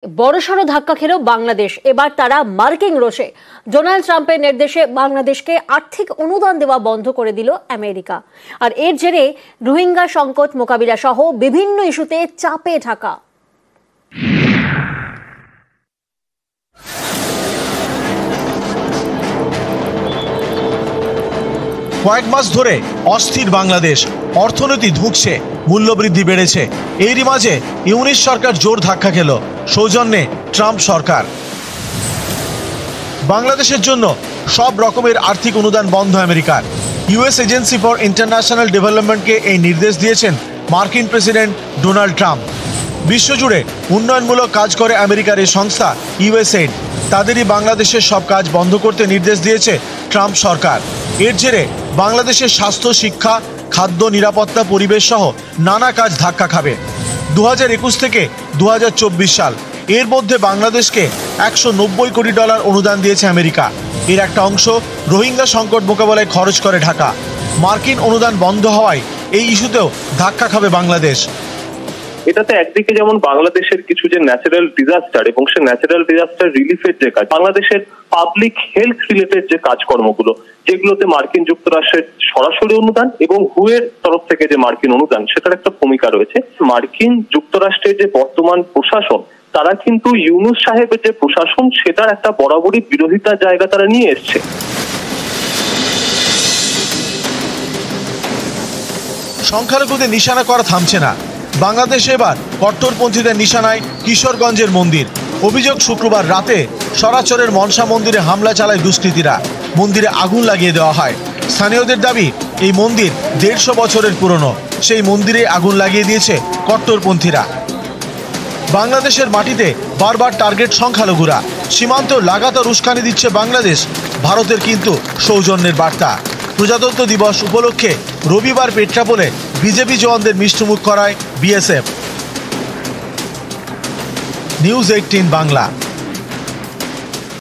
বড়সড় ধাক্কা খেল বাংলাদেশ। এবার তারা মার্কিন রোষে ডোনাল্ড ট্রাম্পের নির্দেশে বাংলাদেশকে আর্থিক অনুদান দেওয়া বন্ধ করে দিল আমেরিকা। আর এর জেরে রোহিঙ্গা সংকট মোকাবিলা সহ বিভিন্ন ইস্যুতে চাপে ঢাকা। কয়েক মাস ধরে অস্থির বাংলাদেশ, অর্থনীতি ধুঁকছে, মূল্যবৃদ্ধি বেড়েছে। এরই মাঝে ইউনিস সরকার জোর ধাক্কা খেল, সৌজন্যে ট্রাম্প সরকার। বাংলাদেশের জন্য সব রকমের আর্থিক অনুদান বন্ধ আমেরিকার। ইউএস এজেন্সি ফর ইন্টারন্যাশনাল ডেভেলপমেন্টকে এই নির্দেশ দিয়েছেন মার্কিন প্রেসিডেন্ট ডোনাল্ড ট্রাম্প। বিশ্বজুড়ে উন্নয়নমূলক কাজ করে আমেরিকার এই সংস্থা ইউএসএইড, তাদেরই বাংলাদেশের সব কাজ বন্ধ করতে নির্দেশ দিয়েছে ট্রাম্প সরকার। এর জেরে বাংলাদেশের স্বাস্থ্য, শিক্ষা, খাদ্য, নিরাপত্তা, পরিবেশ সহ নানা কাজ ধাক্কা খাবে। 2021 থেকে 2024 সাল, এর মধ্যে বাংলাদেশকে $190 কোটি অনুদান দিয়েছে আমেরিকা। এর একটা অংশ রোহিঙ্গা সংকট মোকাবেলায় খরচ করে ঢাকা। মার্কিন অনুদান বন্ধ হওয়ায় এই ইস্যুতেও ধাক্কা খাবে বাংলাদেশ। এটাতে একদিকে যেমন বাংলাদেশের কিছু যে ন্যাচারাল ডিজাস্টার এবং সে ন্যাচারাল ডিজাস্টার রিলিফের যে কাজ, বাংলাদেশের পাবলিক হেলথ রিলেটেড যে কাজকর্মগুলো, যেগুলোতে মার্কিন যুক্তরাষ্ট্রের সরাসরি অনুদান এবং হুয়ের তরফ থেকে যে মার্কিন অনুদান, সেটার একটা ভূমিকা রয়েছে। মার্কিন যুক্তরাষ্ট্রের যে বর্তমান প্রশাসন, তারা কিন্তু ইউনুস সাহেবের যে প্রশাসন, সেটার একটা বরাবরই বিরোধিতার জায়গা তারা নিয়ে এসছে। সংখ্যালঘুদের নিশানা করা থামছে না। বাংলাদেশে এবার কট্টরপন্থীদের নিশানায় কিশোরগঞ্জের মন্দির। অভিযোগ, শুক্রবার রাতে সরাচরের মনসা মন্দিরে হামলা চালায় দুষ্কৃতীরা। মন্দিরে আগুন লাগিয়ে দেওয়া হয়। স্থানীয়দের দাবি, এই মন্দির 150 বছরের পুরনো। সেই মন্দিরে আগুন লাগিয়ে দিয়েছে কট্টরপন্থীরা। বাংলাদেশের মাটিতে বারবার টার্গেট সংখ্যালঘুরা। সীমান্তেও লাগাতার উস্কানি দিচ্ছে বাংলাদেশ। ভারতের কিন্তু সৌজন্যের বার্তা। প্রজাতন্ত্র দিবস উপলক্ষে রবিবার পেট্রাপোলে বিজেপি জওয়ানদের মিষ্টিমুখ করায় বিএসএফ। নিউজ 18 বাংলা।